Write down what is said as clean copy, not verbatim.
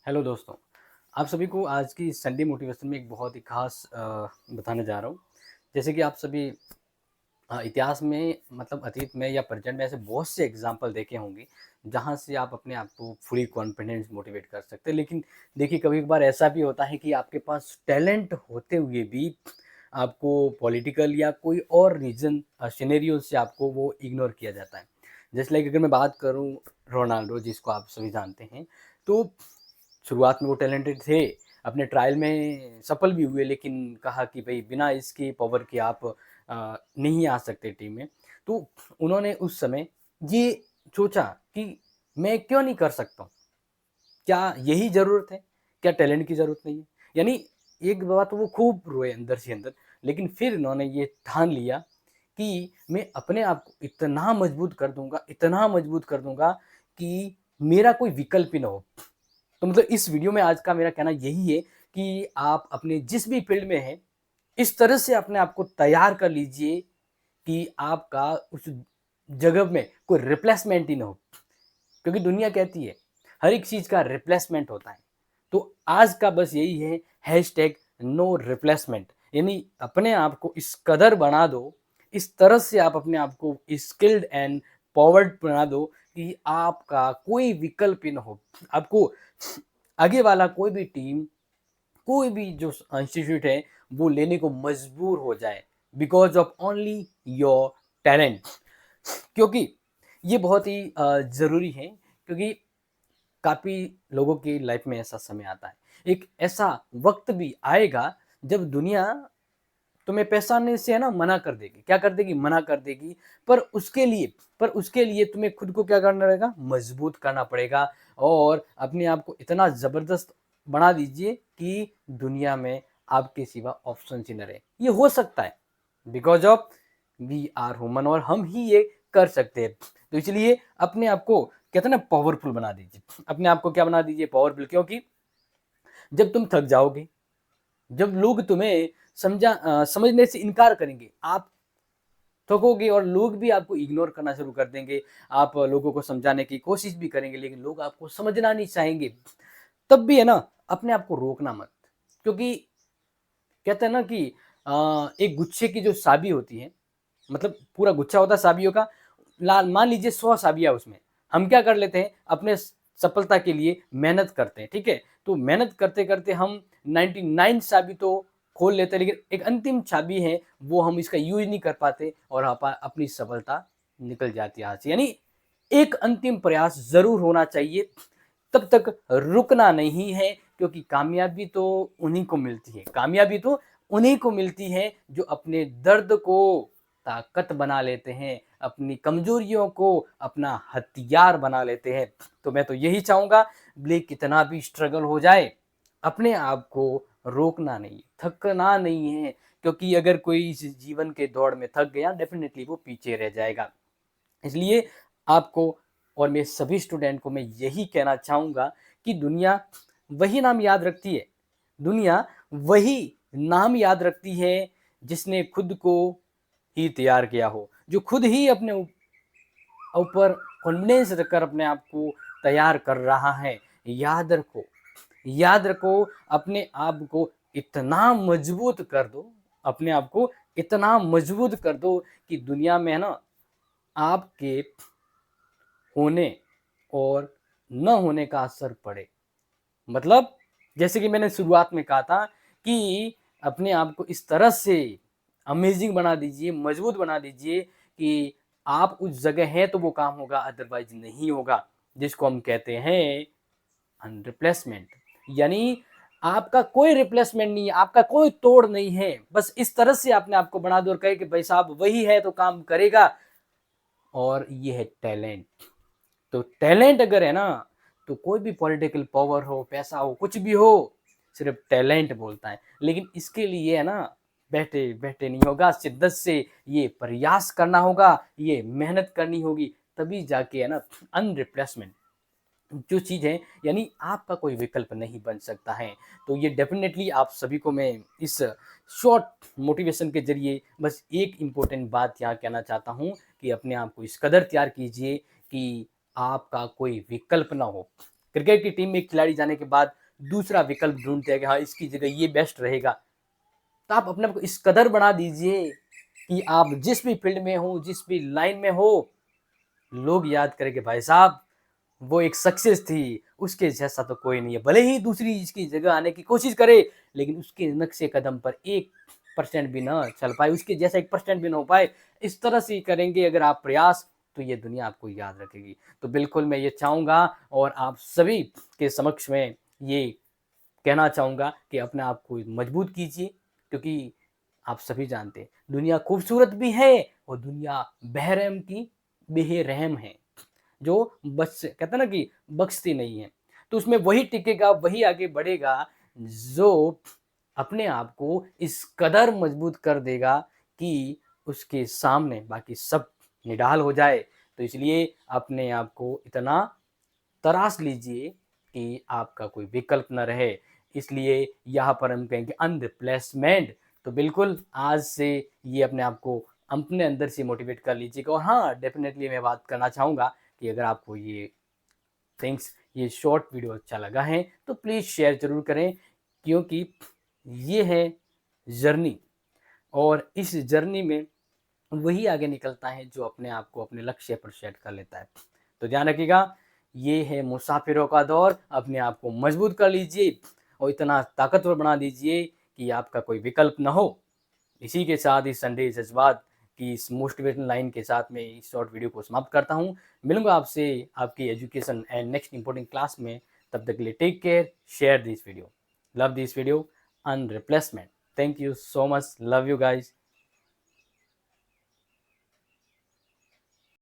Hello दोस्तों, आप सभी को आज की संडे मोटिवेशन में एक बहुत ही ख़ास बताने जा रहा हूँ। जैसे कि आप सभी इतिहास में मतलब अतीत में या प्रेज़ेंट में ऐसे बहुत से एग्ज़ाम्पल देखे होंगे, जहाँ से आप अपने आप को फुली कॉन्फिडेंस मोटिवेट कर सकते हैं। लेकिन देखिए कभी-कभार ऐसा भी होता है कि आपके पास टैलेंट होते हुए भी आपको पॉलिटिकल या कोई और रीज़न सिनेरियो से आपको वो इग्नोर किया जाता है। जैसे लाइक अगर मैं बात करूँ रोनाल्डो जिसको आप सभी जानते हैं, तो शुरुआत में वो टैलेंटेड थे, अपने ट्रायल में सफल भी हुए लेकिन कहा कि भई बिना इसके पावर के आप नहीं आ सकते टीम में। तो उन्होंने उस समय ये सोचा कि मैं क्यों नहीं कर सकता हूँ? क्या यही ज़रूरत है? क्या टैलेंट की ज़रूरत नहीं है? यानी एक बात वो खूब रोए अंदर से अंदर, लेकिन फिर उन्होंने ये ठान लिया कि मैं अपने आप को इतना मजबूत कर दूँगा कि मेरा कोई विकल्प ही ना हो। तो मतलब इस वीडियो में आज का मेरा कहना यही है कि आप अपने जिस भी फील्ड में हैं, इस तरह से अपने आप को तैयार कर लीजिए कि आपका उस जगह में कोई रिप्लेसमेंट ही ना हो। क्योंकि दुनिया कहती है, हर एक चीज़ का रिप्लेसमेंट होता है। तो आज का बस यही है हैशटैग नो रिप्लेसमेंट यानी अपने आप को इस कदर बना दो, इस तरह से आप अपने आप को स्किल्ड एंड पावर्ड बना दो कि आपका कोई विकल्प ही ना हो। आपको आगे वाला कोई भी टीम, कोई भी जो इंस्टीट्यूट है, वो लेने को मजबूर हो जाए because of only your talent. क्योंकि ये बहुत ही ज़रूरी है क्योंकि काफ़ी लोगों की लाइफ में ऐसा समय आता है। एक ऐसा वक़्त भी आएगा जब दुनिया तुम्हें पहचानने से है ना मना कर देगी। क्या कर देगी? मना कर देगी। पर उसके लिए तुम्हें खुद को क्या करना पड़ेगा? मजबूत करना पड़ेगा और अपने आप को इतना ज़बरदस्त बना दीजिए कि दुनिया में आपके सिवा ऑप्शंस ही ना रहे। ये हो सकता है because of we are human और हम ही ये कर सकते हैं। तो इसलिए अपने आप को कहते हैं ना पावरफुल बना दीजिए। अपने आप को क्या बना दीजिए? पावरफुल क्योंकि जब तुम थक जाओगे, जब लोग तुम्हें समझने से इनकार करेंगे, आप थकोगे और लोग भी आपको इग्नोर करना शुरू कर देंगे। आप लोगों को समझाने की कोशिश भी करेंगे लेकिन लोग आपको समझना नहीं चाहेंगे। तब भी है ना अपने आप को रोकना मत। क्योंकि कहते हैं ना कि एक गुच्छे की जो चाबी होती है मतलब पूरा गुच्छा होता है चाबियों का, ला मान लीजिए 100 चाबियाँ उसमें। हम क्या कर लेते हैं अपने सफलता के लिए मेहनत करते हैं, ठीक है? तो मेहनत करते-करते हम 99 चाबी तो खोल लेते हैं लेकिन एक अंतिम चाबी है वो हम इसका यूज़ नहीं कर पाते और अपनी सफलता निकल जाती है हाथ से। यानी एक अंतिम प्रयास ज़रूर होना चाहिए, तब तक रुकना नहीं है क्योंकि कामयाबी तो उन्हीं को मिलती है जो अपने दर्द को ताकत बना लेते हैं, अपनी कमज़ोरियों को अपना हथियार बना लेते हैं। तो मैं तो यही चाहूँगा भले कितना भी स्ट्रगल हो जाए, अपने आप को रोकना नहीं, थकना नहीं है क्योंकि अगर कोई इस जीवन के दौड़ में थक गया डेफ़िनेटली वो पीछे रह जाएगा। इसलिए आपको और मेरे सभी स्टूडेंट को मैं यही कहना चाहूँगा कि दुनिया वही नाम याद रखती है जिसने खुद को ही तैयार किया हो, जो खुद ही अपने ऊपर कॉन्फिडेंस रखकर अपने आप को तैयार कर रहा है। याद रखो याद रखो अपने आप को इतना मजबूत कर दो अपने आप को इतना मजबूत कर दो कि दुनिया में है ना आपके होने और न होने का असर पड़े। मतलब जैसे कि मैंने शुरुआत में कहा था कि अपने आप को इस तरह से अमेजिंग बना दीजिए, मजबूत बना दीजिए कि आप उस जगह हैं तो वो काम होगा अदरवाइज़ नहीं होगा। जिसको हम कहते हैं रिप्लेसमेंट यानी आपका कोई रिप्लेसमेंट नहीं है, आपका कोई तोड़ नहीं है। बस इस तरह से आपने आपको बना दो और कहे कि भाई साहब वही है तो काम करेगा और ये है टैलेंट। तो टैलेंट अगर है ना तो कोई भी पॉलिटिकल पावर हो, पैसा हो, कुछ भी हो, सिर्फ टैलेंट बोलता है। लेकिन इसके लिए है ना बैठे-बैठे नहीं होगा, शिद्दत से ये प्रयास करना होगा, ये मेहनत करनी होगी, तभी जाके है ना अनरिप्लेसमेंट जो चीज़ है यानी आपका कोई विकल्प नहीं बन सकता है। तो ये डेफ़िनेटली आप सभी को मैं इस शॉर्ट मोटिवेशन के ज़रिए बस एक इम्पोर्टेंट बात यहाँ कहना चाहता हूँ कि अपने आप को इस कदर तैयार कीजिए कि आपका कोई विकल्प ना हो। क्रिकेट की टीम में एक खिलाड़ी जाने के बाद दूसरा विकल्प ढूंढते हैं कि हाँ इसकी जगह ये बेस्ट रहेगा। तो आप अपने आप को इस कदर बना दीजिए कि आप जिस भी फील्ड में हो, जिस भी लाइन में हो, लोग याद करें कि भाई साहब वो एक सक्सेस थी, उसके जैसा तो कोई नहीं है। भले ही दूसरी इसकी जगह आने की कोशिश करे, लेकिन उसके नक्शे कदम पर 1% भी ना चल पाए, उसके जैसा 1% भी ना हो पाए। इस तरह से करेंगे अगर आप प्रयास, तो ये दुनिया आपको याद रखेगी। तो बिल्कुल मैं ये चाहूँगा और आप सभी के समक्ष में ये कहना चाहूँगा कि अपने आप को मजबूत कीजिए, क्योंकि आप सभी जानते हैं दुनिया खूबसूरत भी है और दुनिया बेरहम की बेरहम है, जो बस कहते हैं ना कि बख्शती नहीं है। तो उसमें वही टिकेगा, वही आगे बढ़ेगा जो अपने आप को इस कदर मजबूत कर देगा कि उसके सामने बाकी सब निढाल हो जाए। तो इसलिए अपने आप को इतना तराश लीजिए कि आपका कोई विकल्प ना रहे। इसलिए यहाँ पर हम कहेंगे अनरिप्लेसमेंट। तो बिल्कुल आज से ये अपने आप को अपने अंदर से मोटिवेट कर लीजिएगा। और हाँ, डेफिनेटली मैं बात करना चाहूँगा कि अगर आपको ये शॉर्ट वीडियो अच्छा लगा है तो प्लीज़ शेयर ज़रूर करें, क्योंकि ये है जर्नी, और इस जर्नी में वही आगे निकलता है जो अपने आप को अपने लक्ष्य पर सेट कर लेता है। तो ध्यान रखिएगा, ये है मुसाफिरों का दौर। अपने आप को मजबूत कर लीजिए और इतना ताकतवर बना दीजिए कि आपका कोई विकल्प ना हो। इसी के साथ इस संडे जज्बात की इस मोटिवेशनल लाइन के साथ मैं इस शॉर्ट वीडियो को समाप्त करता हूँ। मिलूंगा आपसे आपकी education and next important class में। तब तक के लिए take care, share this video, love this video, अनरिप्लेसमेंट। Thank you so much, love you guys.